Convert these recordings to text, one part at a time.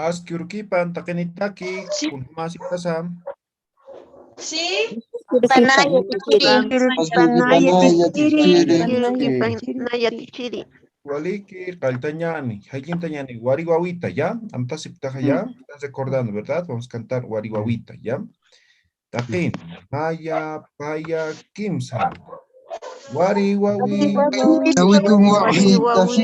Askyurkipan takenitaki kunmasita sam. Sí. Panaya tichiri. Waliki kaltañani, hayintañani, wari wawita, ¿ya? Amtasiptaja, ¿ya? Estás recordando, ¿verdad? Vamos a cantar wari wawita, ¿ya? Takin, maya, paya, kimsa. Wari wawi, wari wawi,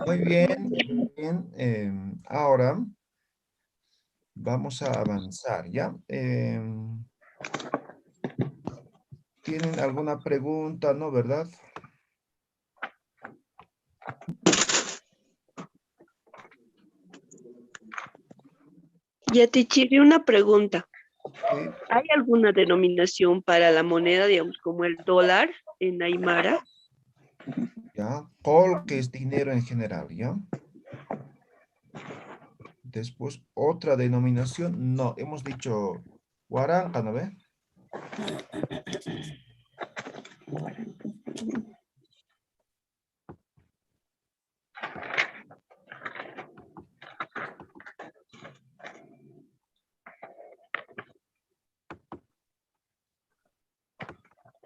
Muy bien, muy bien. Ahora vamos a avanzar, ¿ya? ¿Tienen alguna pregunta, no, verdad? Ya te chiré una pregunta. Sí, ¿Hay alguna denominación para la moneda, digamos, como el dólar en Aymara? ¿ya? Col, que es dinero en general, ¿ya? Después, otra denominación, no, hemos dicho guaranca, ¿no ve?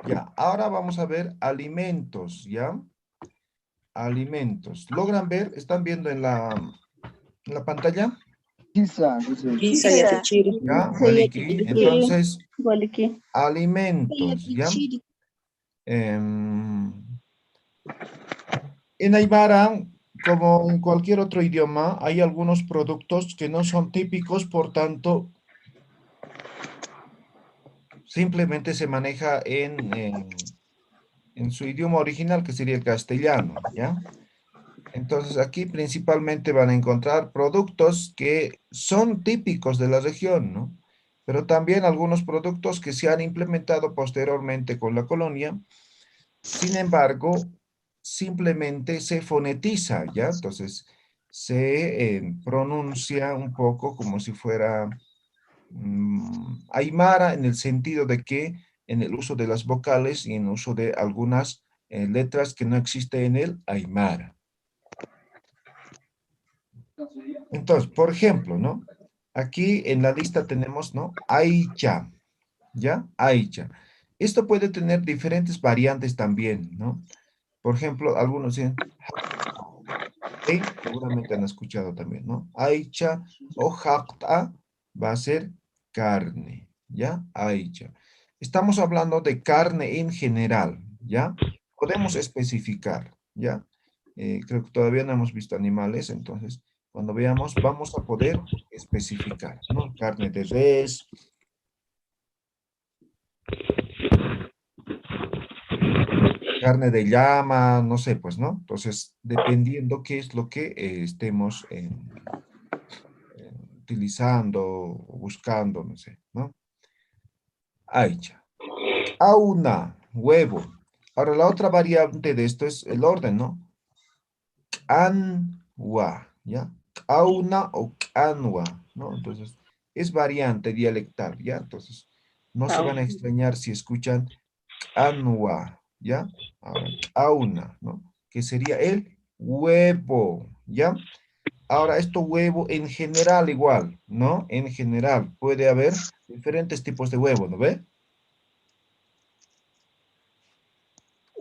Ya, ahora vamos a ver alimentos, ¿ya? Alimentos. ¿Logran ver? ¿Están viendo en la pantalla? ¿Ya? Waliki. Entonces, alimentos, ¿ya? En Aymara, como en cualquier otro idioma, hay algunos productos que no son típicos, por tanto, simplemente se maneja en su idioma original, que sería el castellano, ¿ya? Entonces, aquí principalmente van a encontrar productos que son típicos de la región, ¿no? Pero también algunos productos que se han implementado posteriormente con la colonia. Sin embargo, simplemente se fonetiza, ¿ya? Entonces, se pronuncia un poco como si fuera aymara, en el sentido de que en el uso de las vocales y en el uso de algunas letras que no existe en el aymara. Entonces, por ejemplo, ¿no? Aquí en la lista tenemos, ¿no? Aicha, ¿ya? Aicha. Esto puede tener diferentes variantes también, ¿no? Por ejemplo, algunos dicen, seguramente han escuchado también, ¿no? Aicha o jacta va a ser carne, ¿ya? Aicha. Estamos hablando de carne en general, ¿ya? podemos especificar, ¿ya? Creo que todavía no hemos visto animales, entonces cuando veamos vamos a poder especificar, ¿no? Carne de res, carne de llama, no sé, pues, ¿no? Entonces, dependiendo qué es lo que estemos utilizando o buscando, no sé, ¿no? Aicha. Auna, huevo. Ahora, la otra variante de esto es el orden, ¿no? Anwa, ¿ya? Auna o canwa, ¿no? Entonces, es variante dialectal, ¿ya? Entonces, no se van a extrañar si escuchan anwa, ¿ya? Ahora, auna, ¿no? Que sería el huevo, ¿ya? Ahora, esto huevo en general igual, ¿no? En general, puede haber diferentes tipos de huevo, ¿no ve?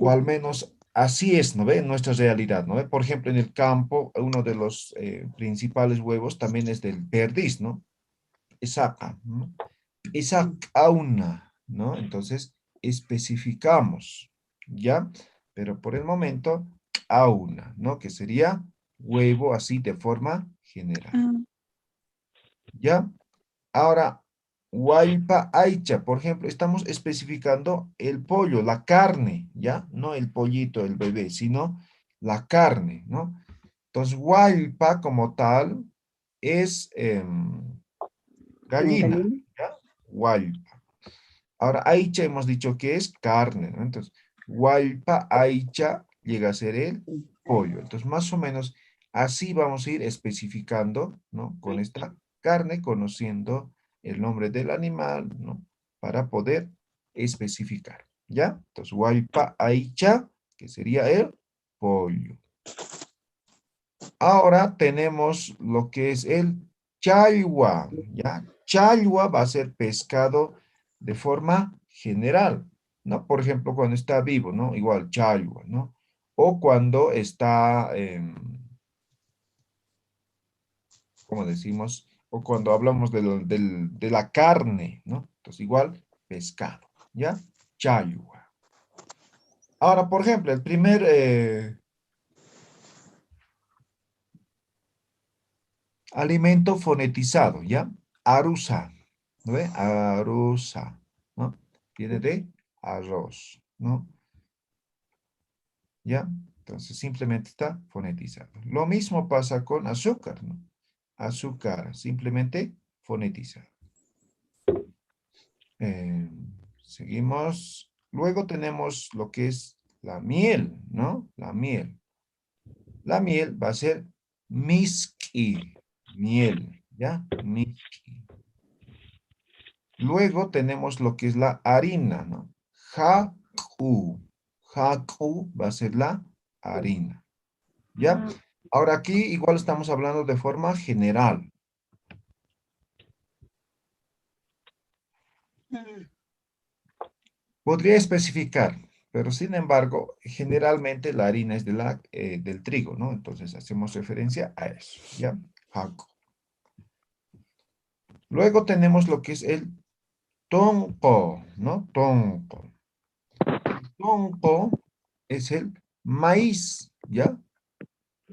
O al menos así es, ¿no ve? Nuestra realidad, ¿no ve? Por ejemplo, en el campo, uno de los principales huevos también es del perdiz, ¿no? Isaca, ¿no? Isacauna, ¿no? Entonces, especificamos, ¿ya? Pero por el momento, auna, ¿no? Que sería huevo así de forma general, ¿ya? Ahora, Huaypa Aicha, por ejemplo, estamos especificando el pollo, la carne, ¿ya? No el pollito, el bebé, sino la carne, ¿no? Entonces, Huaypa como tal es gallina, Gallina. ¿ya? Huaypa. Ahora, Aicha hemos dicho que es carne, ¿no? Entonces, Huaypa Aicha llega a ser el pollo. Entonces, más o menos así vamos a ir especificando, ¿no? Con esta carne, conociendo el nombre del animal, ¿no? Para poder especificar, ¿ya? Entonces, Huaypa Aicha, que sería el pollo. Ahora tenemos lo que es el chayua, ¿ya? Chayua va a ser pescado de forma general, ¿no? Por ejemplo, cuando está vivo, ¿no? Igual chayua, ¿no? O cuando está, ¿cómo decimos? O cuando hablamos de la carne, ¿no? Entonces, igual pescado, ¿ya? Chayua. Ahora, por ejemplo, el primer alimento fonetizado, ¿ya? Arusa, ¿no ve? Arusa, ¿no? Viene de arroz, ¿no? ¿Ya? Entonces simplemente está fonetizado. Lo mismo pasa con azúcar, ¿no? Azúcar, simplemente fonetizado. Eh, seguimos. Luego tenemos lo que es la miel, ¿no? La miel. La miel va a ser miski, miel, ¿ya? Miski. Luego tenemos lo que es la harina, ¿no? Haku. Haku va a ser la harina. ¿Ya? Ahora aquí igual estamos hablando de forma general. Podría especificar, pero sin embargo, generalmente la harina es del trigo, ¿no? Entonces hacemos referencia a eso, ¿ya? Haku. Luego tenemos lo que es el tonko, ¿no? Tonko. Tonko es el maíz, ¿ya?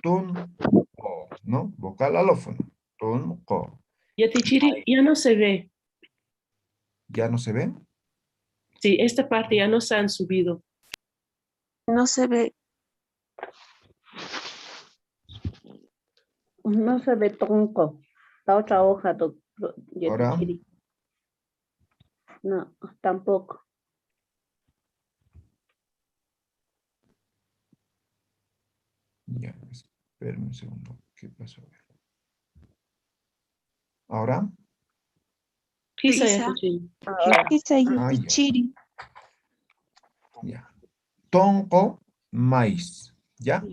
Tonko, ¿no? Vocal alófono. Tonko. Yatichiri ya no se ve. ¿Ya no se ve? Sí, esta parte ya no se han subido. No se ve. No se ve tronco. La otra hoja, Ahora, Yetichiri. No, tampoco. ya, espérame un segundo. ¿Qué pasó? Ahora, Pisa Pisa. Yatichiri. Ahora. Pisa y ya, chiri. ya. Tonko, maíz, ¿ya?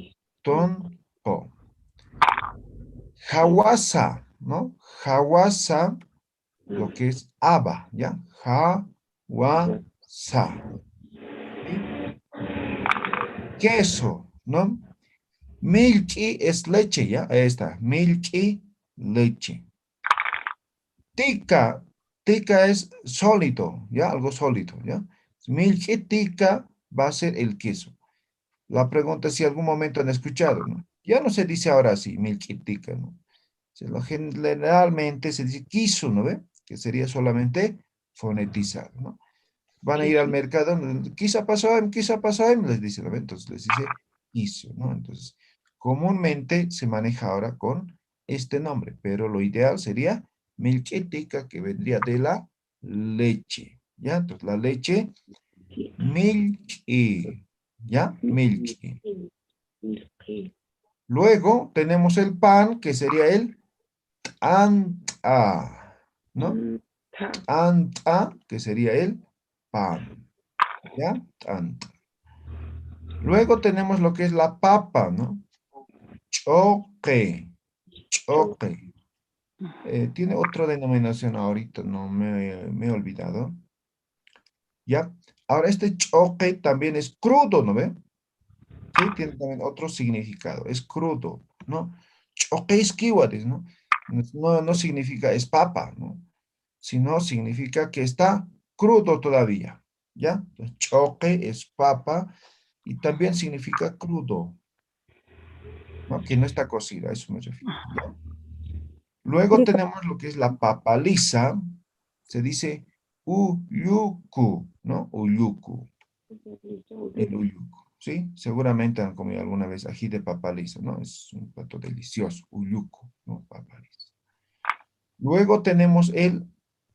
Tonko. Hawasa, ¿no? Hawasa, lo que es haba, ¿ya? Hawasa. ¿Sí? Queso, ¿no? Milky es leche, ¿ya? Ahí está. Milky, leche. Tica, tica es sólido, ¿ya? Algo sólido, ¿ya? Milky tica va a ser el queso. La pregunta es si algún momento han escuchado, ¿no? Ya no se dice ahora así, milquitica, ¿no? Generalmente se dice quiso, ¿no ve? Que sería solamente fonetizado, ¿no? Van a ir al mercado, quizá pasó, les dice, ¿no ve? Entonces les dice quiso, ¿no? Entonces, comúnmente se maneja ahora con este nombre, pero lo ideal sería milquitica, que vendría de la leche, ¿ya? Entonces, la leche, milky, ¿ya? Milky. Luego tenemos el pan, que sería el anta, ¿no? Anta, que sería el pan, ¿ya? Anta. Luego tenemos lo que es la papa, ¿no? Choque, choque. Tiene otra denominación ahorita, no me he olvidado. ¿Ya? Ahora, este choque también es crudo, ¿no ve? Sí, tiene también otro significado, es crudo, ¿no? Choque es kiwadis, ¿no? No significa es papa, ¿no? Sino significa que está crudo todavía, ¿ya? Entonces, choque es papa y también significa crudo, ¿no? Que no está cocida, a eso me refiero, ¿ya? Luego tenemos lo que es la papa lisa, se dice uyuku, ¿no? Uyuku, el uyuku, ¿sí? Seguramente han comido alguna vez ají de papa lisa, ¿no? Es un plato delicioso, uyuku, ¿no? Papa lisa. Luego tenemos el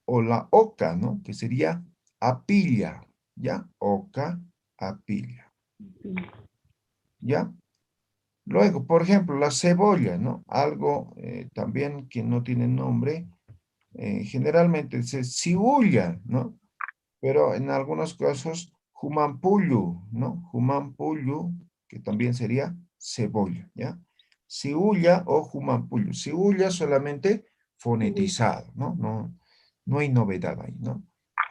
o la oca, ¿no? Que sería apilla, ¿ya? Oca, apilla, ¿ya? Luego, por ejemplo, la cebolla, ¿no? Algo también que no tiene nombre, generalmente se ciulla, ¿no? Pero en algunos casos, jumampullu, ¿no? Jumampullu, que también sería cebolla, ¿ya? Ciulla o jumampullu. Ciulla solamente fonetizado, ¿no? No hay novedad ahí, ¿no?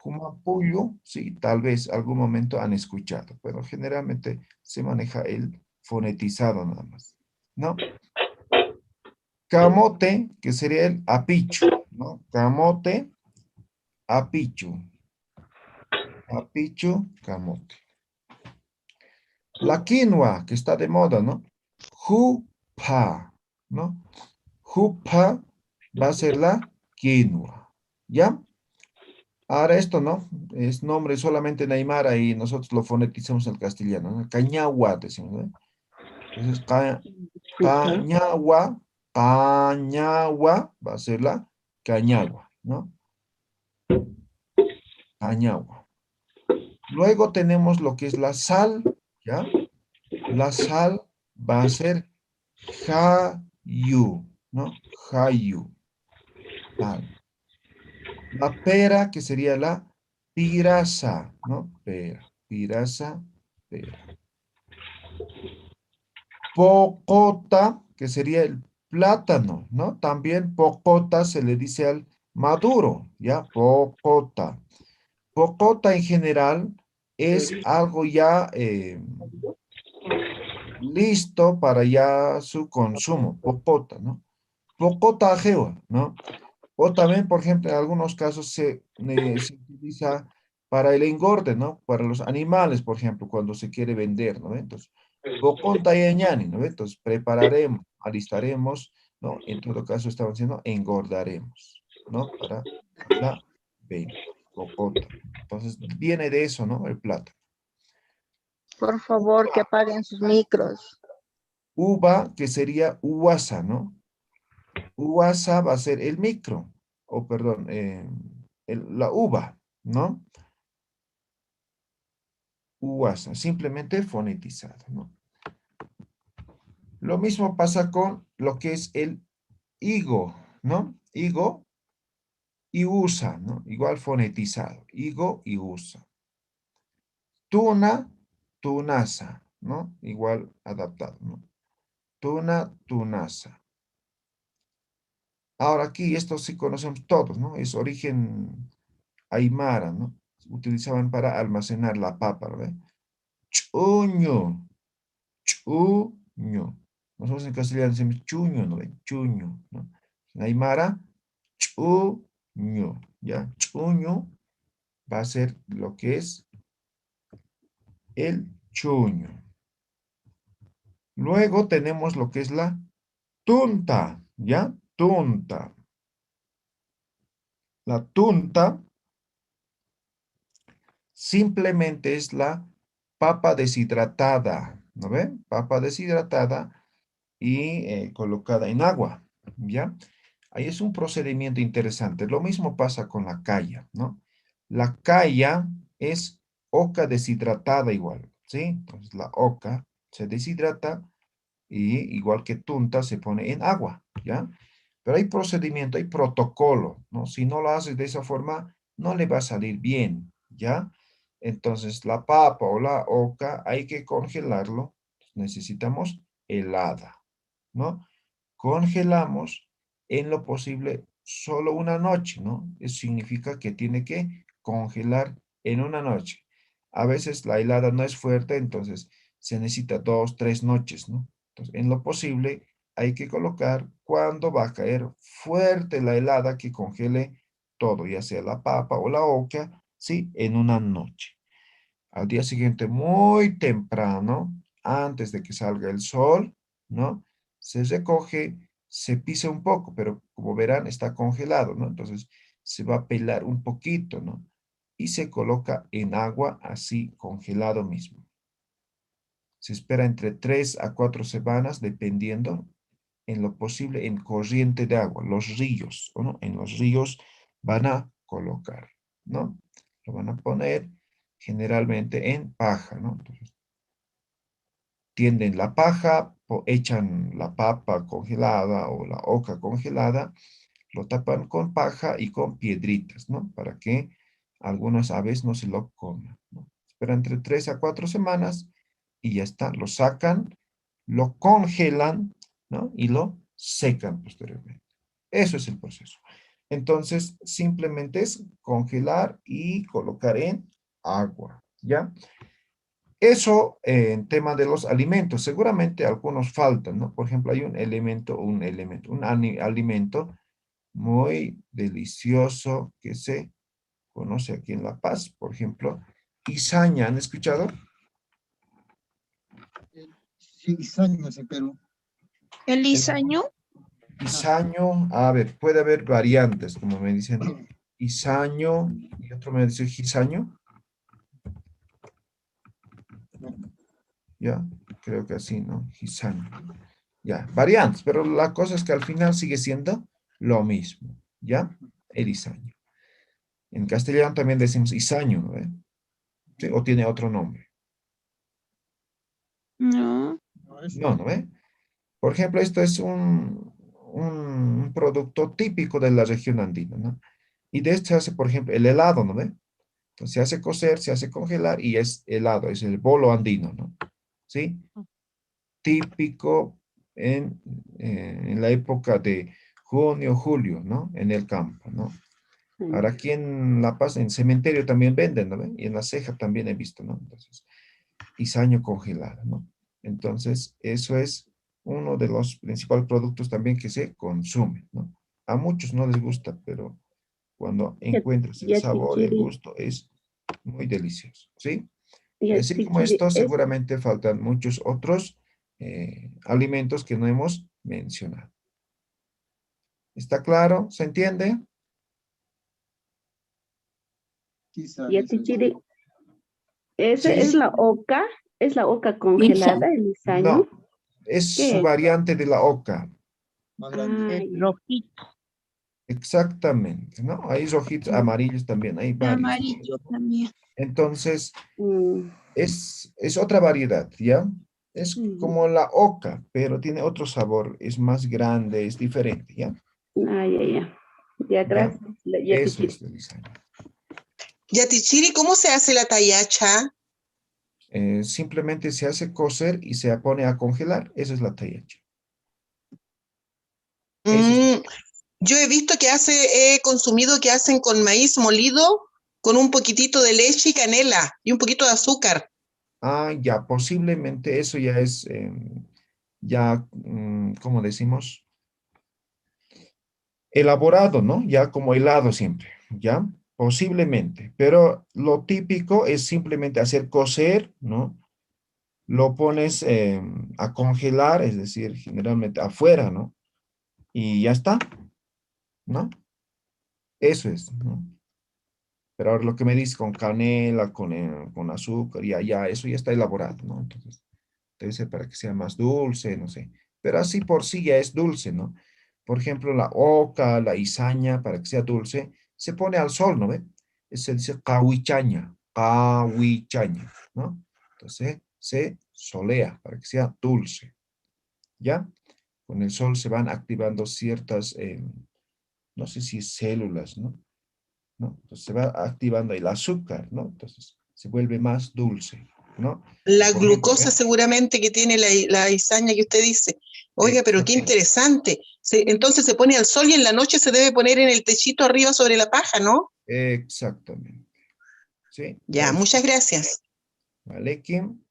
Jumampullu, sí, tal vez algún momento han escuchado, pero generalmente se maneja el fonetizado nada más, ¿no? Camote, que sería el apicho, ¿no? Camote, apicho. Apicho, camote. La quinoa, que está de moda, ¿no? Jupa, ¿no? Jupa va a ser la quinoa, ¿ya? Ahora esto, ¿no? Es nombre solamente en aymara y nosotros lo fonetizamos en el castellano, ¿no? Cañagua, decimos, ¿no? Entonces, cañagua, cañagua va a ser la cañagua, ¿no? Cañagua. Luego tenemos lo que es la sal, ¿ya? La sal va a ser Hayu, ¿no? Hayu. Sal. La pera, que sería la pirasa, ¿no? Pera, pirasa, pera. Pocota, que sería el plátano, ¿no? También pocota se le dice al maduro, ¿ya? Pocota. Pocota en general es algo ya listo para ya su consumo, popota, ¿no? Pocota ajeo, ¿no? O también, por ejemplo, en algunos casos se utiliza para el engorde, ¿no? Para los animales, por ejemplo, cuando se quiere vender, ¿no? Entonces, poconta y ñani, ¿no? Entonces, prepararemos, alistaremos, ¿no? En todo caso, estamos diciendo engordaremos, ¿no? Para la venta, pocota. Entonces, viene de eso, ¿no? El plato. Por favor, que apaguen sus micros. Uva, que sería uwasa, ¿no? Uwasa va a ser el micro, o perdón, la uva, ¿no? Uwasa, simplemente fonetizado, ¿no? Lo mismo pasa con lo que es el higo, ¿no? Higo y usa, ¿no? Igual fonetizado, higo y usa. Tuna, tunasa, ¿no? Igual adaptado, ¿no? Tuna, tunasa. Ahora aquí, esto sí conocemos todos, ¿no? Es origen aymara, ¿no? Utilizaban para almacenar la papa, ¿verdad? Chuño, chuño. Nosotros en castellano decimos chuño, ¿no ven? Chuño, ¿no? En aymara, chuño, ¿ya? Chuño va a ser lo que es el chuño. Luego tenemos lo que es la tunta, ¿ya? Tunta. La tunta simplemente es la papa deshidratada, ¿no ven? Papa deshidratada y colocada en agua, ¿ya? Ahí es un procedimiento interesante. Lo mismo pasa con la calla, ¿no? La calla es oca deshidratada igual, ¿sí? Entonces la oca se deshidrata y igual que tunta se pone en agua, ¿ya? Pero hay procedimiento, hay protocolo, ¿no? Si no lo haces de esa forma, no le va a salir bien, ¿ya? Entonces la papa o la oca hay que congelarlo. Necesitamos helada, ¿no? Congelamos en lo posible solo una noche, ¿no? Eso significa que tiene que congelar en una noche. A veces la helada no es fuerte, entonces se necesita 2, 3 noches, ¿no? Entonces, en lo posible hay que colocar cuando va a caer fuerte la helada que congele todo, ya sea la papa o la oca, ¿sí? En una noche. Al día siguiente, muy temprano, antes de que salga el sol, ¿no? Se recoge, se pisa un poco, pero como verán, está congelado, ¿no? Entonces, se va a pelar un poquito, ¿no? Y se coloca en agua así congelado mismo. Se espera entre 3 a 4 semanas, dependiendo en lo posible en corriente de agua, los ríos, ¿no? En los ríos van a colocar, ¿no? Lo van a poner generalmente en paja, ¿no? Entonces, tienden la paja, echan la papa congelada o la oca congelada, lo tapan con paja y con piedritas, ¿no? Para que algunas aves no se lo coman, ¿no? Espera entre 3 a 4 semanas y ya está, lo sacan, lo congelan, ¿no? Y lo secan posteriormente. Eso es el proceso. Entonces, simplemente es congelar y colocar en agua, ¿ya? Eso en tema de los alimentos. Seguramente algunos faltan, ¿no? Por ejemplo, hay un alimento muy delicioso que se conoce aquí en La Paz, por ejemplo, izaña. ¿Han escuchado? Sí, años en Perú. ¿El lisaño? Izaño, a ver, puede haber variantes, como me dicen, izaño, y otro me dice gisaño. Ya, creo que así, ¿no? Gisaño. Ya, variantes, pero la cosa es que al final sigue siendo lo mismo, ¿ya? El izaño. En castellano también decimos izaño, ¿no? ¿Sí? ¿O tiene otro nombre? No. No, ¿no ve? Por ejemplo, esto es un producto típico de la región andina, ¿no? Y de esto se hace, por ejemplo, el helado, ¿no ve? Entonces se hace cocer, se hace congelar y es helado, es el bolo andino, ¿no? ¿Sí? Típico en la época de junio, julio, ¿no? En el campo, ¿no? Ahora aquí en La Paz, en cementerio también venden, ¿no ve? Y en La Ceja también he visto, ¿no? Entonces, izaño congelado, ¿no? Entonces, eso es uno de los principales productos también que se consumen, ¿no? A muchos no les gusta, pero cuando encuentras el Ya sabor, el Tichiri, gusto, es muy delicioso, ¿sí? ya Así como Tichiri, esto, seguramente faltan muchos otros alimentos que no hemos mencionado. ¿Está claro? ¿Se entiende? ya Tichiri, esa Sí. es la oca congelada, el No, lisaño. es ¿Qué su es? variante de la oca. Más Ah, grande. ya. Rojito. Exactamente, ¿no? Hay rojitos, amarillos también, hay varios. Amarillo también. Entonces, Mm, es otra variedad, ¿ya? Es ujú. como la oca, pero tiene otro sabor, es más grande, es diferente, ¿ya? Ah, ya, ya. Ya, ¿Ya? gracias. Ya Eso Tichiri. es el lisaño. Yatichiri, ¿cómo se hace la tayacha? Simplemente se hace cocer y se pone a congelar, esa es la tallacha. Esa es- Mm, yo he visto he consumido que hacen con maíz molido, con un poquitito de leche y canela y un poquito de azúcar. ya, posiblemente eso ya es, ya, ¿cómo decimos? Elaborado, ¿no? Ya como helado siempre, ¿ya? Posiblemente, pero lo típico es simplemente hacer cocer, ¿no? lo pones a congelar, es decir, generalmente afuera, ¿no? Y ya está, ¿no? Eso es, ¿no? Pero ahora lo que me dice con canela, con azúcar, ya, eso ya está elaborado, ¿no? Entonces, debe ser para que sea más dulce, no sé. Pero así por sí ya es dulce, ¿no? Por ejemplo, la oca, la izaña, para que sea dulce, se pone al sol, ¿no ve? Se dice cahuichaña, ¿no? Entonces, se solea para que sea dulce, ¿ya? Con el sol se van activando ciertas, no sé si células, ¿no? ¿No? Entonces se va activando el azúcar, ¿no? Entonces se vuelve más dulce, ¿no? La Por ejemplo, glucosa seguramente que tiene la izaña que usted dice. Oiga, pero qué exactamente. interesante. Entonces se pone al sol y en la noche se debe poner en el techito arriba sobre la paja, ¿no? Exactamente. Sí, Ya, eso. muchas gracias. ¿Vale, Kim?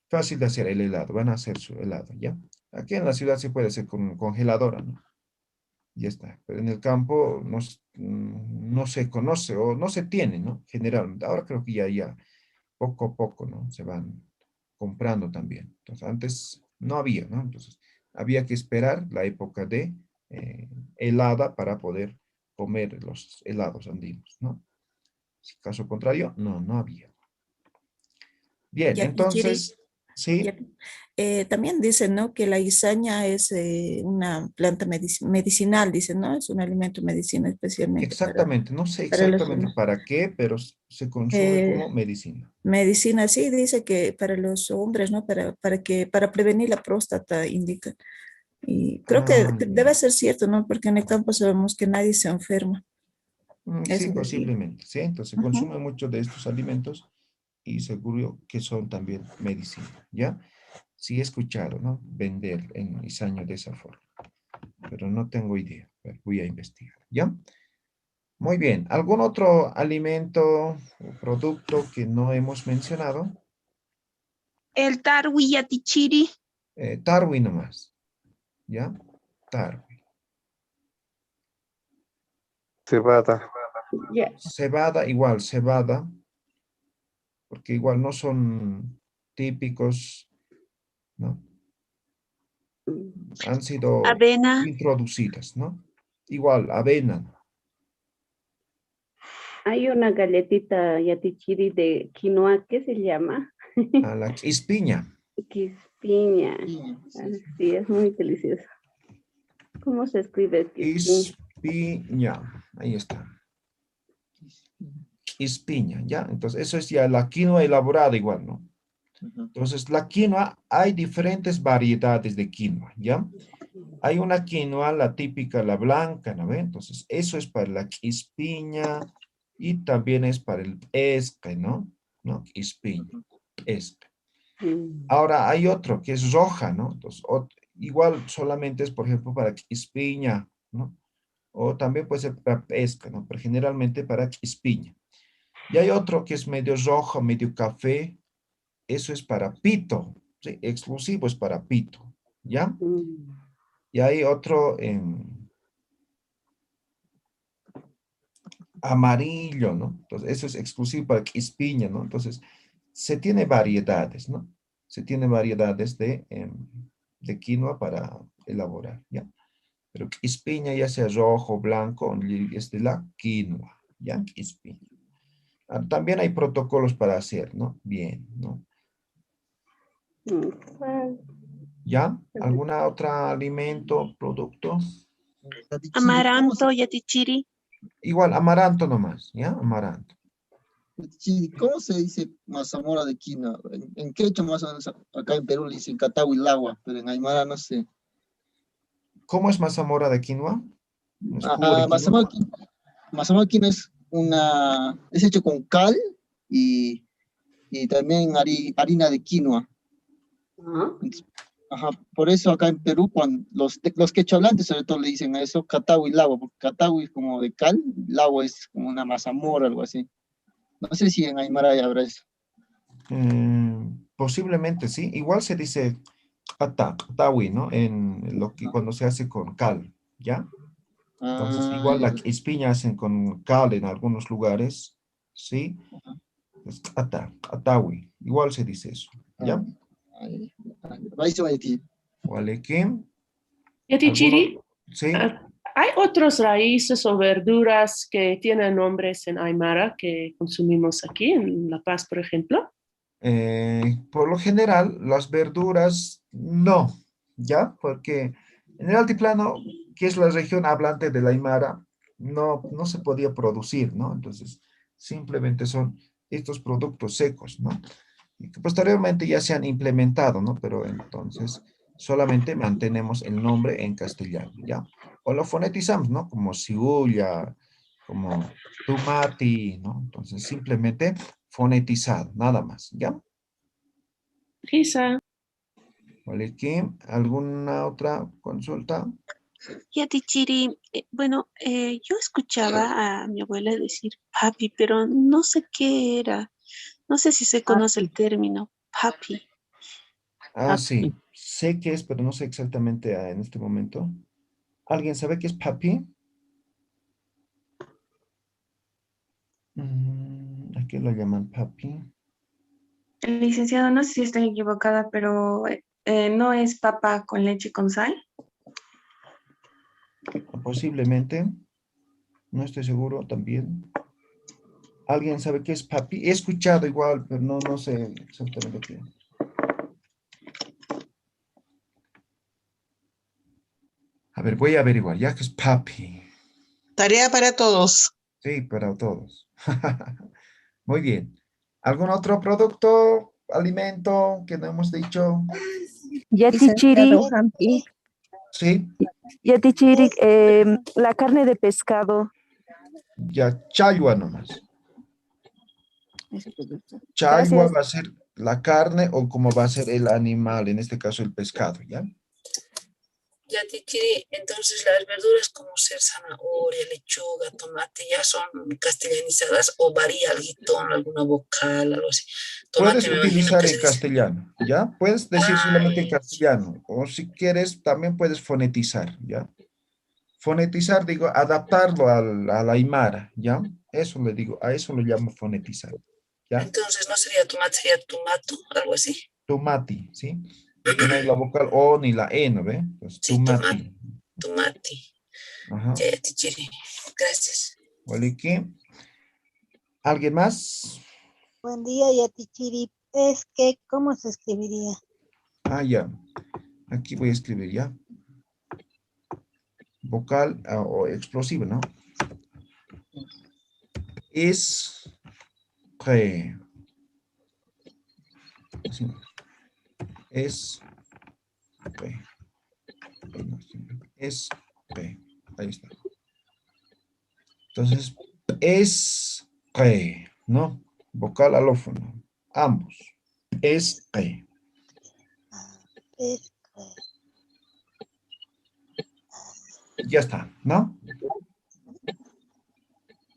Fácil de hacer el helado, van a hacer su helado, ¿ya? Aquí en la ciudad se puede hacer con congeladora, ¿no? Ya está. Pero en el campo no, no se conoce o no se tiene, ¿no? Generalmente. Ahora creo que ya, poco a poco, ¿no? Se van comprando también. Entonces, antes no había, ¿no? Entonces, había que esperar la época de helada para poder comer los helados andinos, ¿no? Si caso contrario, no había. Bien, Ya, y Chiri, entonces, sí, ya, también dicen, ¿no? Que la izaña es una planta medicinal, dicen, ¿no? Es un alimento medicina especialmente exactamente, no sé para los exactamente para qué, pero se consume eh, como medicina. medicina, sí, dice que para los hombres, ¿no? Para prevenir la próstata, indica. Y creo Ah, que ya. debe ser cierto, ¿no? Porque en el campo sabemos que nadie se enferma. Sí, Eso decía. posiblemente, ¿sí? Entonces se Ujú. consume mucho de estos alimentos y seguro que son también medicina, ¿ya? Sí he escuchado, ¿no? Vender en Izaño de esa forma, pero no tengo idea. Pero voy a investigar, ¿ya? Muy bien. ¿Algún otro alimento o producto que no hemos mencionado? El tarwi yatichiri. Tarwi nomás, ¿ya? Tarwi. Cebada. Ya. Cebada, igual, cebada, porque igual no son típicos, ¿no? Han sido Avena. introducidas, ¿no? Igual, avena, Hay una galletita yatichiri de quinoa, ¿qué se llama? a la ispiña, Quispiña. Sí, sí, sí. Sí, es muy delicioso. ¿Cómo se escribe quispiña? ispiña, ahí está, ispiña, ¿ya? Entonces, eso es ya la quinoa elaborada igual, ¿no? Ajá. Entonces, la quinoa, hay diferentes variedades de quinoa, ¿ya? Hay una quinoa, la típica, la blanca, ¿no ve? Entonces, eso es para la quispiña y también es para el pesca, ¿no? ¿No? Quispiña, pesca. Mm. Ahora hay otro que es roja, ¿no? Entonces, igual solamente es, por ejemplo, para quispiña, ¿no? O también puede ser para pesca, ¿no? Pero generalmente para quispiña. Y hay otro que es medio rojo, medio café. Eso es para pito, ¿sí? Exclusivo es para pito, ¿ya? Mm. Y hay otro en amarillo, ¿no? Entonces, eso es exclusivo para quispiña, ¿no? Entonces, se tiene variedades, ¿no? Se tiene variedades de quinoa para elaborar, ¿ya? Pero quispiña, ya sea rojo, blanco, es de la quinoa, ¿ya? Quispiña. También hay protocolos para hacer, ¿no? Bien, ¿no? Mm. ¿Cuál? ¿Ya? ¿Alguna otra alimento, producto? Yatichiri, Amaranto yatichiri. Igual, amaranto nomás, ¿ya? Amaranto. ¿cómo se dice mazamorra de quinoa? En quechua más o menos acá en Perú le dicen catahuilagua, pero en Aymara no sé. ¿Cómo es mazamorra de quinoa? ¿No es jugo de Ah, quinoa? mazamorra de quinoa es hecho con cal y, y también harina de quinoa. Ah. Ajá, por eso acá en Perú, cuando los quechohablantes sobre todo le dicen a eso catahui lago, porque catahui es como de cal, lago es como una mazamorra, algo así. No sé si en Aymara habrá eso. Posiblemente sí. Igual se dice atawi, ¿no? En lo que cuando se hace con cal, ¿ya? Entonces, Ah, igual ya, la ya. espiña hacen con cal en algunos lugares, ¿sí? Es atawi, Igual se dice eso, ¿ya? Maíz yatichiri. Walekim. Yatichiri, Sí. ¿hay otras raíces o verduras que tienen nombres en Aymara que consumimos aquí en La Paz, por ejemplo? Por lo general, las verduras no, ¿ya? Porque en el altiplano, que es la región hablante de la Aymara, no se podía producir, ¿no? Entonces, simplemente son estos productos secos, ¿no? Y que posteriormente ya se han implementado, ¿no? Pero entonces solamente mantenemos el nombre en castellano, ¿ya? O lo fonetizamos, ¿no? Como ciulla, como tomati, ¿no? Entonces, simplemente fonetizado, nada más, ¿ya? Risa. ¿Vale? ¿Qué? ¿Alguna otra consulta? Yatichiri, bueno, yo escuchaba a mi abuela decir papi, pero no sé qué era. No sé si se conoce el término papi. Ah, sí, sé qué es, pero no sé exactamente en este momento. ¿Alguien sabe qué es papi? ¿A qué lo llaman papi? Licenciado, no sé si estoy equivocada, pero no es papa con leche con sal. Posiblemente, no estoy seguro también. ¿Alguien sabe qué es papi? He escuchado igual, pero no sé exactamente qué. A ver, voy a averiguar, ya que es papi. Tarea para todos. Sí, para todos. Muy bien. ¿Algún otro producto, alimento que no hemos dicho? Yatichiri, Sí, yatichiri, la carne de pescado. ya chayua nomás. Chayua Gracias. va a ser la carne o como va a ser el animal, en este caso el pescado, ¿ya? Yatichiri, entonces las verduras como ser zanahoria, lechuga, tomate, ¿ya son castellanizadas o varía algo, alguna vocal, algo así? Puedes Tomate me imagino utilizar que en se dice. castellano, ¿ya? Puedes decir solamente en castellano o si quieres también puedes fonetizar, ¿ya? Fonetizar, digo, adaptarlo a la aymara, ¿ya? Eso le digo, a eso lo llamo fonetizar, ¿ya? Entonces no sería tomate, sería tomato, algo así. Tomati, ¿sí? Porque no hay la vocal O ni la E, ¿no ve? Pues Sí, tomati. tomate. Ajá. Ya, Yatichiri. Gracias. Oliki. ¿Alguien más? Buen día, Yatichiri. Es que, ¿cómo se escribiría? Ah, ya. Aquí voy a escribir, ¿ya? Vocal o explosivo, ¿no? Es que. Así. Es que. Es que. Ahí está. Entonces, es que, ¿no? Vocal alófono. Ambos. Es que. Es Ya está, ¿no?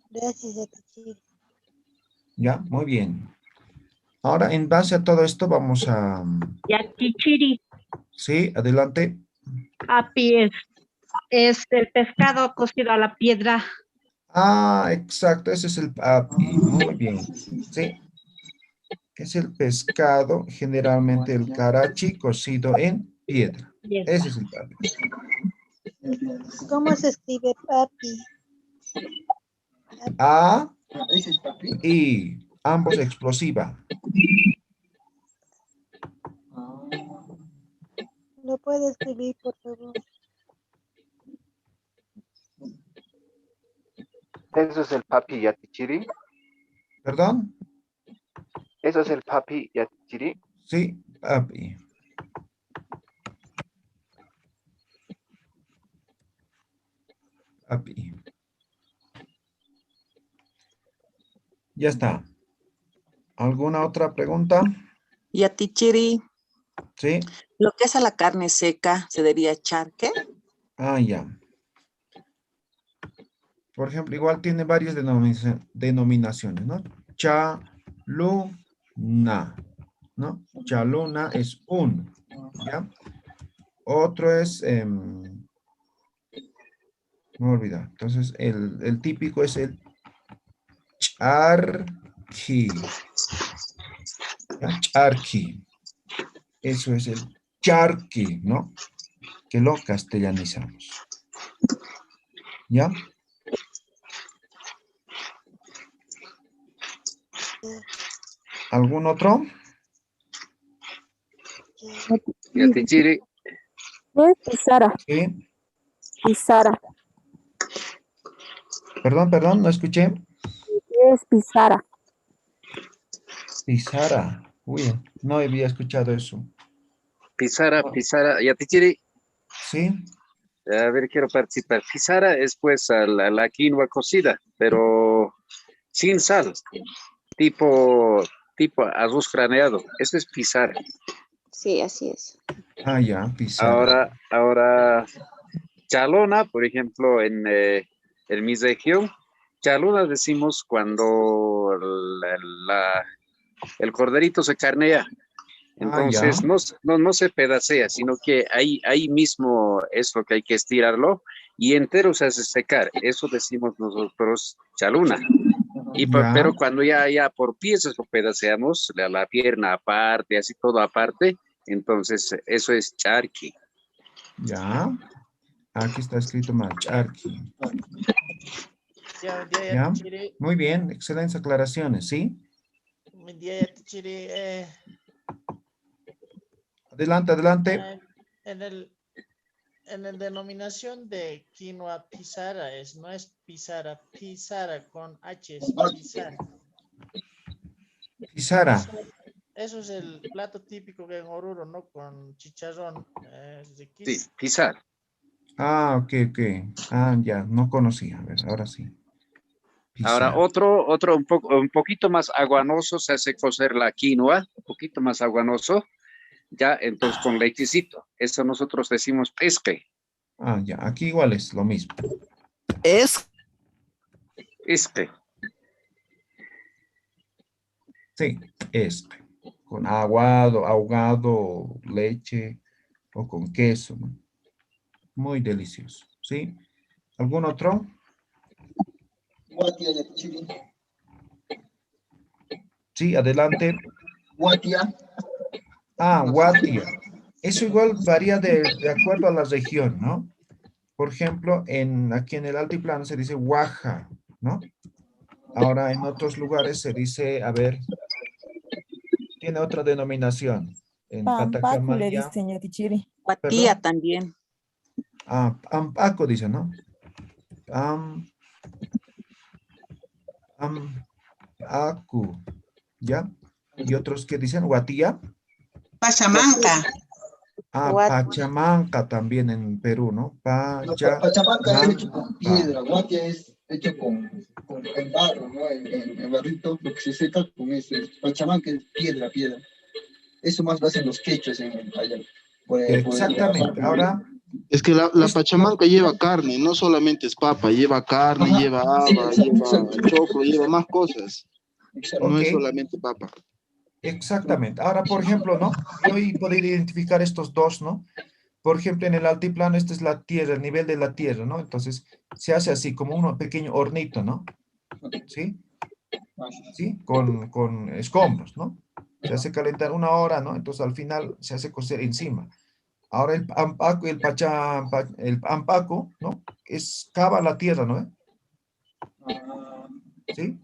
Gracias, Yatichiri. Ya, muy bien. Ahora, en base a todo esto, vamos a... Yatichiri, Sí, adelante. api es el pescado cocido a la piedra. Ah, exacto, ese es el api. Muy bien. Sí, es el pescado, generalmente el carachi cocido en piedra. Ese es el api. ¿Cómo se escribe papi? A y ambos explosiva. ¿Lo puede escribir, por favor? Eso es el papi yatichiri. ¿Perdón? Eso es el papi yatichiri. Sí, api. Api. Ya está. ¿Alguna otra pregunta? Yatichiri, Sí. lo que es a la carne seca se diría charque. Ah, ya. Por ejemplo, igual tiene varias denominaciones, ¿no? Chaluna, ¿no? Chaluna es uno, ¿ya? Otro es, me olvidé. Entonces, el típico es el charqui. Ya, charqui. Eso es el charqui, ¿no? Que lo castellanizamos. ¿Ya? ¿Algún otro? Yatichiri. Es Pisara. Sí. Pisara. Perdón, no escuché. Es Pisara. Pisara. Uy, no había escuchado eso. Pisara, Yatichiri. Sí. A ver, quiero participar. Pisara es pues la quinoa cocida, pero sin sal, tipo arroz graneado. Eso es pisara. Sí, así es. Ah, ya, pisara. Ahora, chalona, por ejemplo, en mi región, chalona decimos cuando el corderito se carnea. Entonces, no se pedacea, sino que ahí mismo es lo que hay que estirarlo y entero se hace secar. Eso decimos nosotros chaluna. Pero cuando ya por piezas lo pedaceamos, la pierna aparte, así todo aparte, entonces eso es charqui. Ya. Aquí está escrito mal, charqui. Ya. Muy bien, excelentes aclaraciones, ¿sí? Adelante. En el denominación de quinoa pisara no es pisara con H, es pisara. Pisara. Eso es el plato típico que en Oruro, ¿no? Con chicharrón. Sí, pisar. Ah, ok. Ah, ya, no conocía. A ver, ahora sí. Ahora otro un poquito más aguanoso se hace cocer la quinoa, un poquito más aguanoso. Ya, entonces con lechecito. Eso nosotros decimos pesque. Ah, ya, aquí igual es lo mismo. Pesque. Sí, con ahogado, leche o con queso, ¿no? Muy delicioso, ¿sí? ¿Algún otro? Guatia de Chile. Sí, adelante. Guatia. Ah, guatia. Eso igual varía de acuerdo a la región, ¿no? Por ejemplo, aquí en el altiplano se dice guaja, ¿no? Ahora en otros lugares se dice, a ver, tiene otra denominación. En Pampacu le Patacamaya. dicen Yatichiri. Guatía también. Ah, Pampaco dice, ¿no? Pampacu, ¿ya? ¿Y otros que dicen? ¿Guatía? Pachamanca. Ah, Pachamanca también en Perú, ¿no? Pachamanca es hecho con piedra, guatia es hecho con barro, ¿no? El barrito, lo que se seca con eso. Pachamanca es piedra. Eso más lo hacen los quechos allá. Exactamente. Ahora... Es que la pachamanca lleva carne, no solamente es papa, lleva carne, lleva haba, lleva choclo, lleva más cosas. No es solamente papa. Exactamente. Ahora, por ejemplo, ¿no? Yo poder identificar estos dos, ¿no? Por ejemplo, en el altiplano, esta es la tierra, el nivel de la tierra, ¿no? Entonces, se hace así, como un pequeño hornito, ¿no? ¿Sí? ¿Sí? Con escombros, ¿no? Se hace calentar 1 hora, ¿no? Entonces, al final, se hace cocer encima. Ahora, el pampaco, ¿no? Cava la tierra, ¿no? ¿Sí?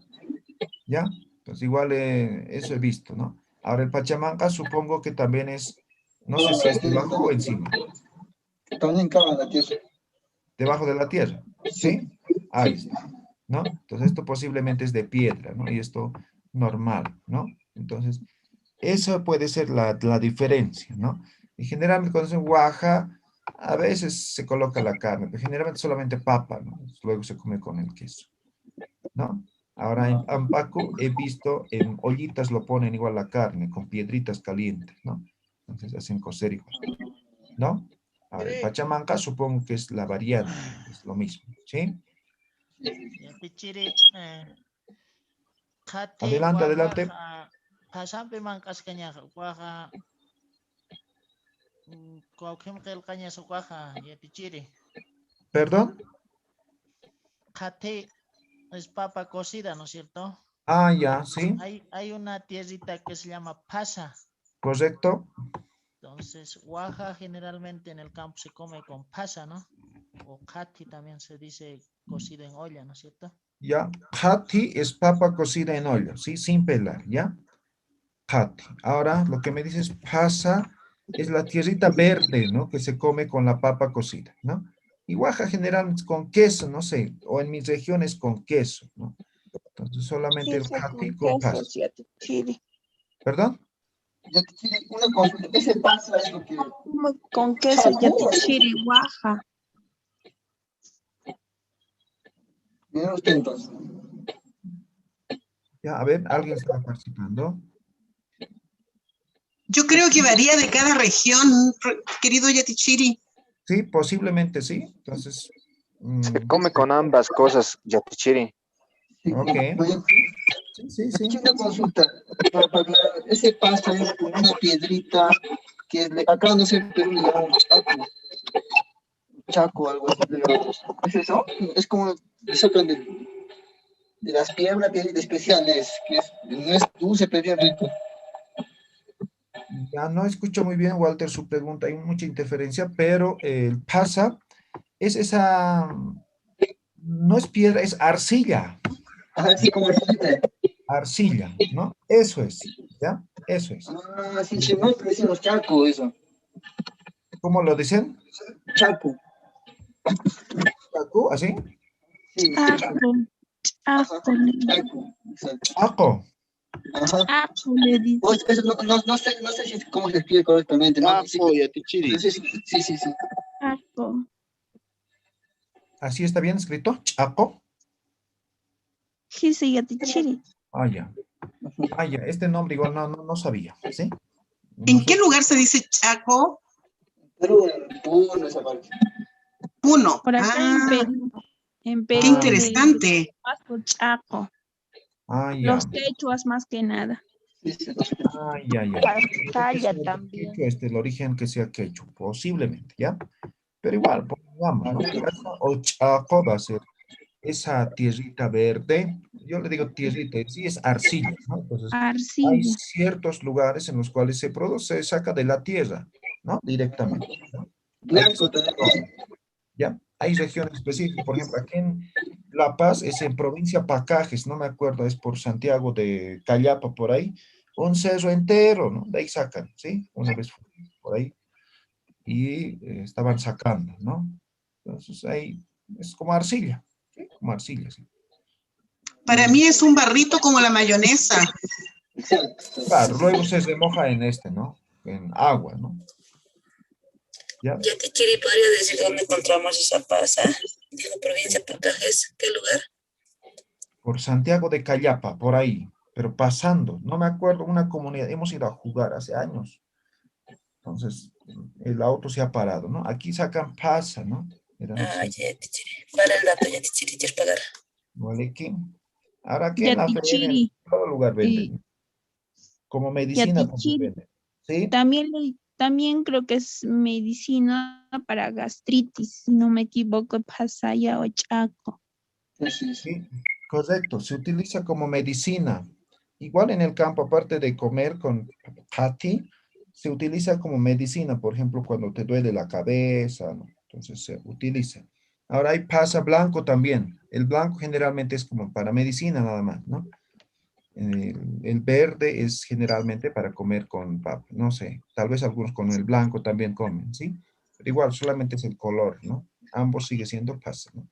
¿Ya? Entonces, igual eso he visto, ¿no? Ahora, el pachamanca supongo que también es, no sé si es debajo o encima. También cava la tierra. Debajo de la tierra, ¿sí? Ahí está, ¿no? Entonces, esto posiblemente es de piedra, ¿no? Y esto normal, ¿no? Entonces, eso puede ser la diferencia, ¿no? Y generalmente cuando se guaja, a veces se coloca la carne, pero generalmente solamente papa, ¿no? Luego se come con el queso, ¿no? Ahora en pampaco he visto en ollitas lo ponen igual la carne, con piedritas calientes, ¿no? Entonces hacen cocer igual, ¿no? Ahora en pachamanca supongo que es la variante, es lo mismo, ¿sí? Adelante. Pasampe mancas caña guaja. Cuauquim caña su guaja Yatichiri. ¿Perdón? Jate es papa cocida, ¿no es cierto? Ah, ya, sí, Hay una tierrita que se llama pasa. correcto. Entonces, guaja generalmente en el campo se come con pasa, ¿no? O cati también se dice cocida en olla, ¿no es cierto? Ya, jati es papa cocida en olla, ¿sí? Sin pelar, ¿ya? Jati. Ahora, lo que me dices pasa es la tierrita verde, ¿no? Que se come con la papa cocida, ¿no? Y guaja generalmente es con queso, no sé, o en mis regiones con queso, ¿no? Entonces, solamente el Queso jati con con queso, pasa. sí, chiri. ¿Perdón? Una consulta, ese pasa es lo que... Con queso yatichiri, guaja. Mira usted entonces. Ya, a ver, alguien está participando. Yo creo que varía de cada región, querido Yatichiri. Sí, posiblemente sí. Entonces, Se come con ambas cosas, yatichiri. ok. Sí, sí. Una consulta, para aclarar, ese pasta es como una piedrita que acá no sé, en Perú le llamamos chaco, algo así le llamamos. ¿Es eso? Es como le sacan de las piedras, una piedrita especial no es dulce, pero bien rico. Ya no escucho muy bien, Walter, su pregunta. Hay mucha interferencia, pero el pasa es esa, no es piedra, es arcilla. Ajá, sí, como arcilla. Arcilla, ¿no? Eso es, ¿ya? Eso es. Ah, sí, no, decimos chaco, eso. ¿Cómo lo dicen? Chaco. ¿Chaco? ¿Así? Sí, Aco. Ajá. Eso no sé si cómo se escribe correctamente, ¿no? Chaco, yatichiri. Sí. ¿Así está bien escrito? Chaco. Yatichiri. Ah, ya. Ah, ya. Este nombre igual no sabía, ¿sí? ¿En qué lugar se dice Chaco? Perú, en Puno, esa parte. Puno. Por acá en Perú. En Perú. Qué interesante. Chaco. Ah, ya. Los quechuas más que nada. Ah, ya. Talla también. El origen que sea quechua, posiblemente, ¿ya? Pero igual, vamos, ¿no? O chaco va a ser esa tierrita verde. Yo le digo tierrita, sí es arcilla, ¿no? Entonces, hay ciertos lugares en los cuales se produce, se saca de la tierra, ¿no? Directamente, ¿no? Blanco también. ¿Ya? Hay regiones específicas, por ejemplo, aquí en La Paz es en provincia Pacajes, no me acuerdo, es por Santiago de Callapa, por ahí, un cerro entero, ¿no? De ahí sacan, ¿sí? Una vez fui por ahí y estaban sacando, ¿no? Entonces ahí es como arcilla, ¿sí? Como arcilla, sí. Para mí es un barrito como la mayonesa. Claro, luego se remoja en ¿no? En agua, ¿no? ¿Ya? Yatichiri, ¿podría decir dónde encontramos esa pasa? Dijo provincia Pacajes, ¿qué lugar? Por Santiago de Callapa, por ahí, pero pasando, no me acuerdo, una comunidad, hemos ido a jugar hace años. Entonces, el auto se ha parado, ¿no? Aquí sacan pasa, ¿no? Yatichiri. Para el dato, Yatichiri, ¿quieres pagar? Vale, aquí. Ahora aquí en la feria, en todo lugar venden. Como medicina también venden. ¿Sí? También creo que es medicina para gastritis, si no me equivoco, pasaya o chaco. Sí, correcto, se utiliza como medicina. Igual en el campo, aparte de comer con jati, se utiliza como medicina, por ejemplo, cuando te duele la cabeza, ¿no? Entonces se utiliza. Ahora hay pasa blanco también. El blanco generalmente es como para medicina nada más, ¿no? El verde es generalmente para comer con papa, no sé, tal vez algunos con el blanco también comen, ¿sí? Pero igual, solamente es el color, ¿no? Ambos sigue siendo pasa, ¿no?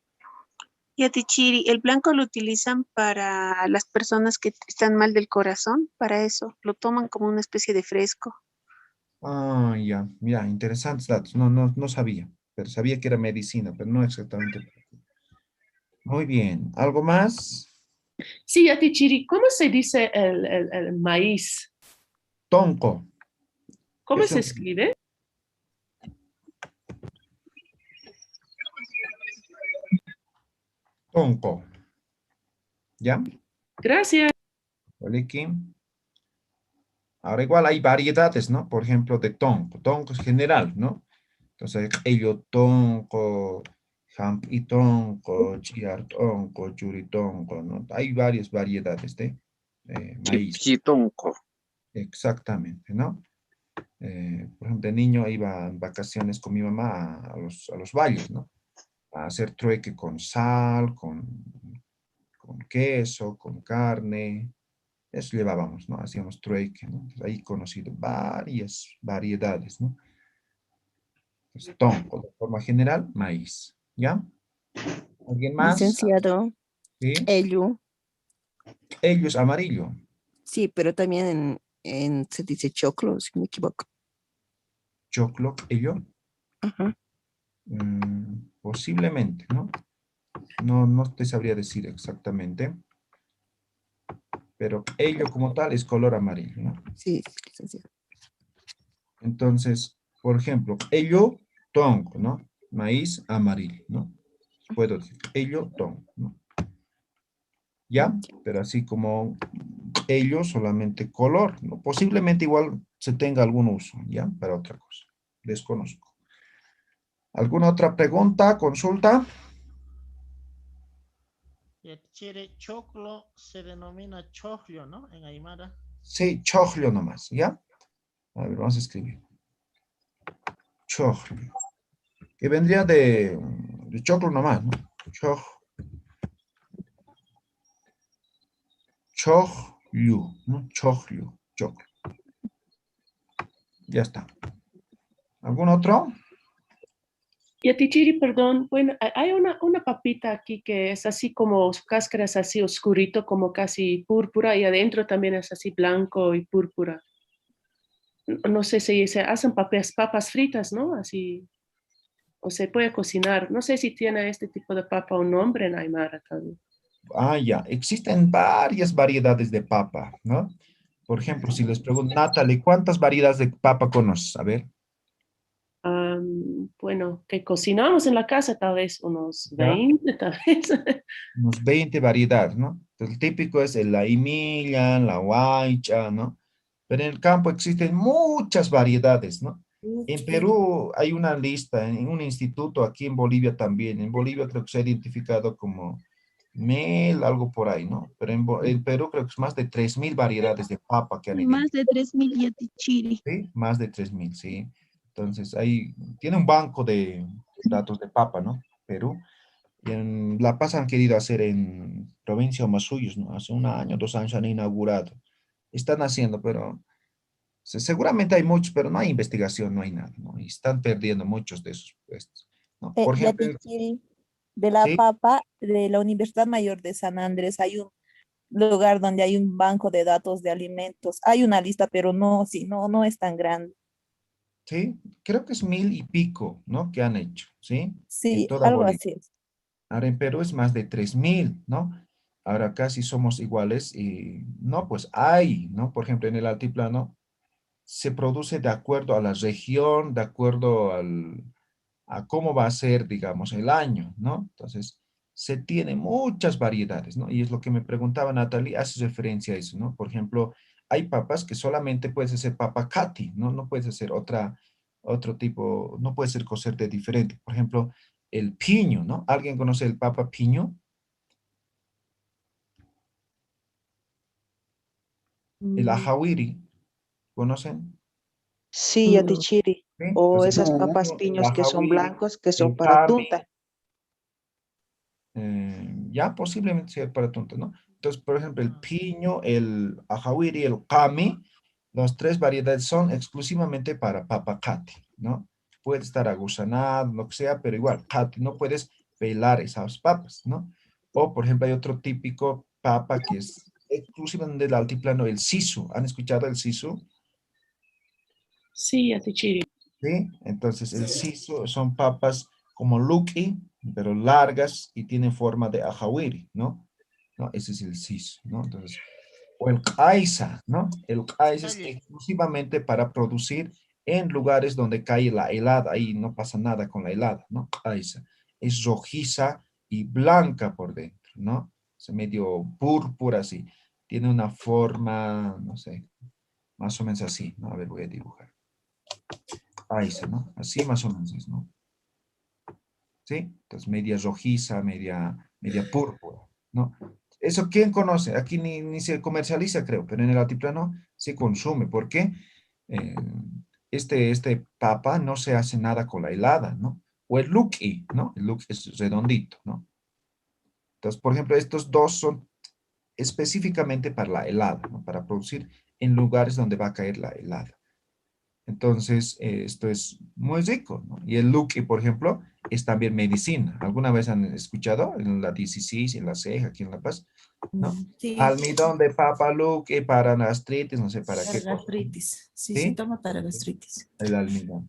Yatichiri, ¿el blanco lo utilizan para las personas que están mal del corazón? Para eso, lo toman como una especie de fresco. Ah, ya, mira, interesantes datos, no sabía, pero sabía que era medicina, pero no exactamente. Muy bien, ¿algo más? Sí, Yatichiri, ¿cómo se dice el maíz? Tonco. ¿Cómo se escribe? Tonco. ¿Ya? Gracias. Vale, Kim. Ahora igual hay variedades, ¿no? Por ejemplo, de tonco. Tonco es general, ¿no? Entonces, ello tonco, Hampitongo, chiartongo, churitongo, ¿no? Hay varias variedades de maíz. Chitonco. Exactamente, ¿no? Por ejemplo, de niño iba en vacaciones con mi mamá a los valles, ¿no? A hacer trueque con sal, con queso, con carne. Eso llevábamos, ¿no? Hacíamos trueque, ¿no? Entonces, ahí he conocido varias variedades, ¿no? Entonces, tonco, de forma general, maíz, ¿ya? ¿Alguien más? Licenciado, ¿Sí? ello, Ello es amarillo. sí, pero también se dice choclo, si no me equivoco. Choclo, ello. Ajá. Posiblemente, ¿no? No te sabría decir exactamente. Pero ello como tal es color amarillo, ¿no? Sí, licenciado. Entonces, por ejemplo, ello, tonco, ¿no? Maíz amarillo, ¿no? Puedo decir ello, tonco, ¿no? ¿Ya? Pero así como ello, solamente color, ¿no? Posiblemente igual se tenga algún uso, ¿ya? Para otra cosa. Desconozco. ¿Alguna otra pregunta, consulta? Yatichiri, choclo se denomina choclo, ¿no? En Aymara. Sí, choclo nomás, ¿ya? A ver, vamos a escribir. Choclo. Que vendría de choclo nomás, ¿no? Choclo, ¿no? Choclo, choclo. Ya está. ¿Algún otro? Yatichiri, perdón, bueno, hay una papita aquí que es así como su cáscara es así oscurito, como casi púrpura, y adentro también es así blanco y púrpura. No sé si se hacen papas fritas, ¿no? Así, o se puede cocinar. No sé si tiene este tipo de papa un nombre en Aymara también. Ah, ya. Existen varias variedades de papa, ¿no? Por ejemplo, si les pregunto, Natalie, ¿cuántas variedades de papa conoces? A ver. Bueno, que cocinamos en la casa tal vez unos ¿Ya? 20, tal vez. Unos 20 variedades, ¿no? El típico es el laimilla, la huaycha, ¿no? Pero en el campo existen muchas variedades, ¿no? En Perú hay una lista, en un instituto, aquí en Bolivia también. En Bolivia creo que se ha identificado como algo por ahí, ¿no? Pero en Perú creo que es más de 3.000 variedades de papa que han Más identificado. de 3.000 Yatichiri. ¿Sí? Más de 3.000, sí. Entonces, ahí tiene un banco de datos de papa, ¿no? Perú. Y en La Paz han querido hacer en provincia Omasuyos, ¿no? Hace un año, 2 años han inaugurado. Están haciendo, pero seguramente hay muchos, pero no hay investigación, no hay nada, ¿no? Y están perdiendo muchos de esos puestos, ¿no? Por ejemplo, Yatichiri, de la sí, papa, de la Universidad Mayor de San Andrés, hay un lugar donde hay un banco de datos de alimentos. Hay una lista, pero no, sí, no es tan grande. sí, creo que es 1.000 y pico, ¿no? Que han hecho, ¿sí? En Sí, toda algo Bolivia. así es. Ahora en Perú es más de 3.000, ¿no? Ahora casi somos iguales y no, pues hay, ¿no? Por ejemplo, en el altiplano se produce de acuerdo a la región, de acuerdo a cómo va a ser, digamos, el año, ¿no? Entonces, se tiene muchas variedades, ¿no? Y es lo que me preguntaba Natalie, hace referencia a eso, ¿no? Por ejemplo, hay papas que solamente puedes hacer papa cati, ¿no? No puedes hacer otro tipo, no puede ser cocerte diferente. Por ejemplo, el piño, ¿no? ¿Alguien conoce el papa piño? El ajawiri, ¿conocen? Sí, No. Yatichiri. ¿Sí? O Entonces, esas el papas piño, el piños que son ajawiri, blancos, que son el para cami, tunta. ya posiblemente sea para tonto, ¿no? Entonces, por ejemplo, el piño, el ajawiri, el kami, las tres variedades son exclusivamente para papa kati, ¿no? Puede estar agusanado, lo que sea, pero igual, kati, no puedes pelar esas papas, ¿no? O, por ejemplo, hay otro típico papa que es exclusivamente del altiplano, el sisu. ¿Han escuchado el sisu? Sí, Yatichiri. ¿Sí? Entonces, el sisu son papas como luki, pero largas y tienen forma de ajawiri, ¿no? ¿No? Ese es el sisu, ¿no? Entonces, o el kaisa, ¿no? El kaisa es exclusivamente para producir en lugares donde cae la helada, ahí no pasa nada con la helada, ¿no? Kaisa. Es rojiza y blanca por dentro, ¿no? Es medio púrpura así. Tiene una forma, no sé, más o menos así, ¿no? A ver, voy a dibujar. Kaisa, ¿no? Así más o menos, ¿no? ¿sí? Entonces, media rojiza, media púrpura, ¿no? Eso, ¿quién conoce? Aquí ni se comercializa, creo, pero en el altiplano se consume. ¿Por qué? Eh, este papa no se hace nada con la helada, ¿no? O el luqui, ¿no? El luqui es redondito, ¿no? Entonces, por ejemplo, estos dos son específicamente para la helada, ¿no? Para producir en lugares donde va a caer la helada. Entonces, esto es muy rico, ¿no? Y el luqui, por ejemplo, es también medicina. ¿Alguna vez han escuchado en la 16, en la ceja, aquí en La Paz? ¿No? Sí. Almidón de papa luqui para gastritis, no sé para Para qué cosa. gastritis. Sí, ¿Sí? se toma para gastritis. El almidón.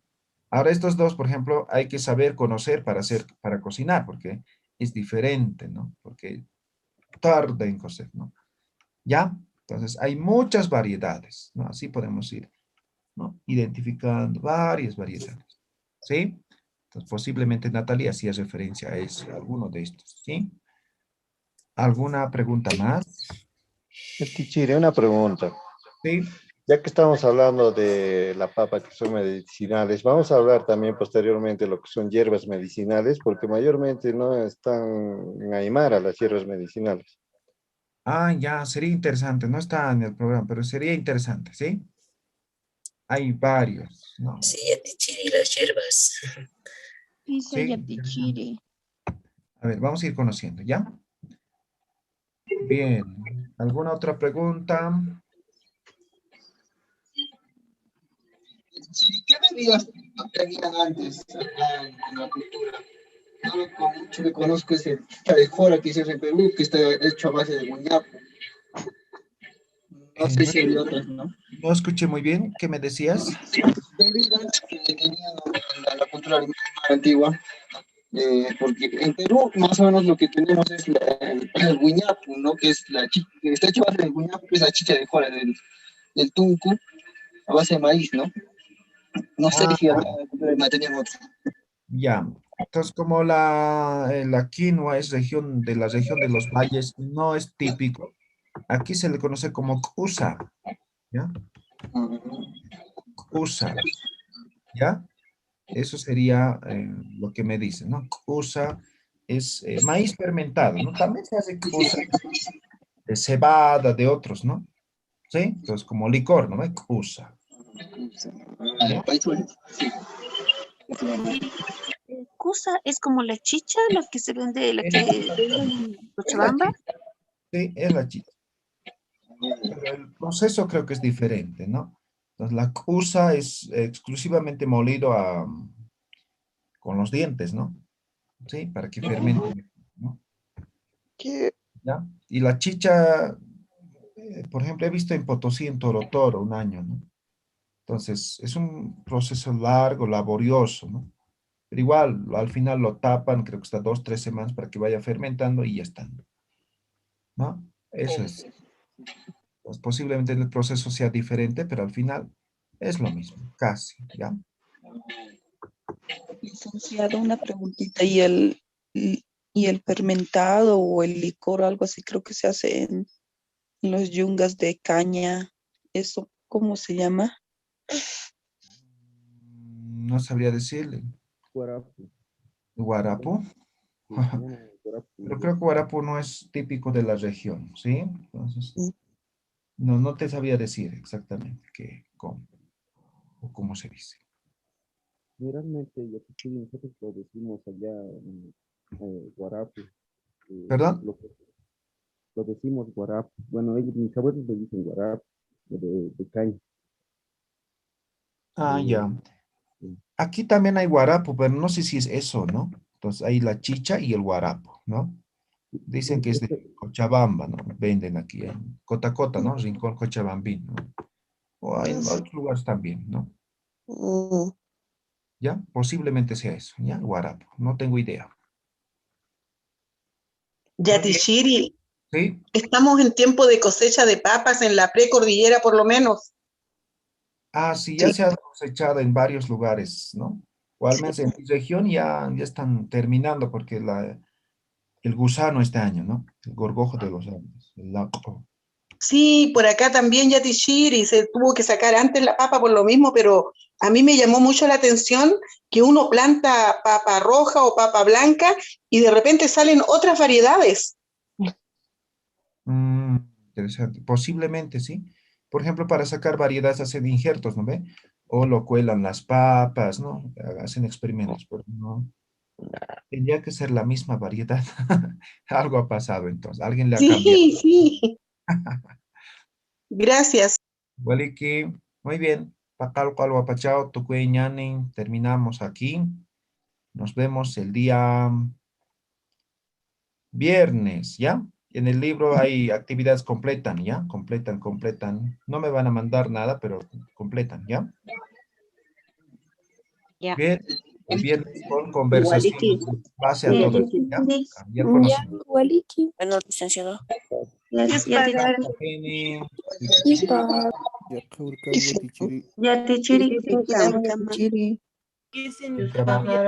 Ahora, estos dos, por ejemplo, hay que saber conocer para cocinar, porque es diferente, ¿no? Porque tarda en cocer, ¿no? ¿Ya? Entonces, hay muchas variedades, ¿no? Así podemos ir, ¿no? Identificando varias variedades, ¿sí? Entonces, posiblemente Natalia hacía referencia a eso, a alguno de estos, ¿sí? ¿Alguna pregunta más? Tichiri, una pregunta. Sí. Ya que estamos hablando de la papa que son medicinales, vamos a hablar también posteriormente de lo que son hierbas medicinales, porque mayormente no están en Aymara las hierbas medicinales. Ah, ya, sería interesante. No está en el programa, pero sería interesante, ¿sí? Hay varios, ¿no? Sí, yatichiri, las hierbas. Pisa Sí, yatichiri. a ver, vamos a ir conociendo, ¿ya? Bien. ¿Alguna otra pregunta? Sí, ¿qué medidas tenían antes en la cultura? Yo lo mucho que conozco es el chicha de jora que se hace en Perú, que está hecho a base de guñapo. No sé si hay otras, ¿no? No escuché muy bien. ¿Qué me decías? Bebidas que tenían en la cultura alemana antigua, porque en Perú más o menos lo que tenemos es el guñapo, ¿no? Que es la chicha, que está hecho a base del guñapo, que es la chicha de jora del tunco, a base de maíz, ¿no? No sé si acá en la cultura alemana tenían otra. Ya. Entonces, como la quinoa es de la región de los valles, no es típico. Aquí se le conoce como kusa, ¿ya? Kusa, ¿ya? Eso sería lo que me dicen, ¿no? Kusa es maíz fermentado, ¿no? También se hace kusa de cebada, de otros, ¿no? ¿Sí? Entonces, como licor, ¿no? Kusa. Cusa es como la chicha, la que se vende, la que venden en Cochabamba. Sí, es la chicha. Pero el proceso creo que es diferente, ¿no? Entonces, la cusa es exclusivamente molido con los dientes, ¿no? Sí, para que fermente, ¿no? ¿Ya? Y la chicha, por ejemplo, he visto en Potosí, en Toro, un año, ¿no? Entonces, es un proceso largo, laborioso, ¿no? Pero igual, al final lo tapan, creo que está 2, 3 semanas para que vaya fermentando y ya está, ¿no? Eso es. Pues posiblemente el proceso sea diferente, pero al final es lo mismo, casi, ¿ya? Licenciado, una preguntita. ¿Y el fermentado o el licor o algo así creo que se hace en los yungas de caña? ¿Eso cómo se llama? No sabría decirle. Guarapo. ¿Guarapo? Pero creo que guarapo no es típico de la región, ¿sí? Entonces, no te sabía decir exactamente cómo, o cómo se dice. Realmente, nosotros lo decimos allá guarapo. ¿Perdón? Lo decimos guarapo. Bueno, mis abuelos le dicen guarapo, de caña. Ah, ya. Aquí también hay guarapo, pero no sé si es eso, ¿no? Entonces hay la chicha y el guarapo, ¿no? Dicen que es de Cochabamba, ¿no? Venden aquí en Cotacota, ¿no? Rincón Cochabambín, ¿no? O hay en otros lugares también, ¿no? ¿Ya? Posiblemente sea eso, ¿ya? Guarapo. No tengo idea. Yatishiri, ¿Sí? estamos en tiempo de cosecha de papas en la precordillera por lo menos. Ah, sí, ya se ha cosechado en varios lugares, ¿no? O al menos en mi región ya están terminando porque el gusano este año, ¿no? El gorgojo de los Andes, el lapo. Sí, por acá también Yatishiri, se tuvo que sacar antes la papa por lo mismo, pero A mí me llamó mucho la atención que uno planta papa roja o papa blanca y de repente salen otras variedades. Interesante. Posiblemente, sí. Por ejemplo, para sacar variedades hacen injertos, ¿no ve? O lo cuelan las papas, ¿no? Hacen experimentos, pero no. Tendría que ser la misma variedad. Algo ha pasado entonces. Alguien le ha cambiado. Sí, sí. Gracias. Waliki, muy bien. Pakal cual wapachao, tukue ñanin. Terminamos aquí. Nos vemos el día viernes, ¿ya? En el libro hay actividades completan, ¿ya? Completan. No me van a mandar nada, pero completan, ¿ya? Ya. Bien. El viernes con conversación base a todo esto, ¿ya? Cambiar conocimiento. Bueno, licenciado. Ya te chiri. Sin cambio,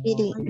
chiri.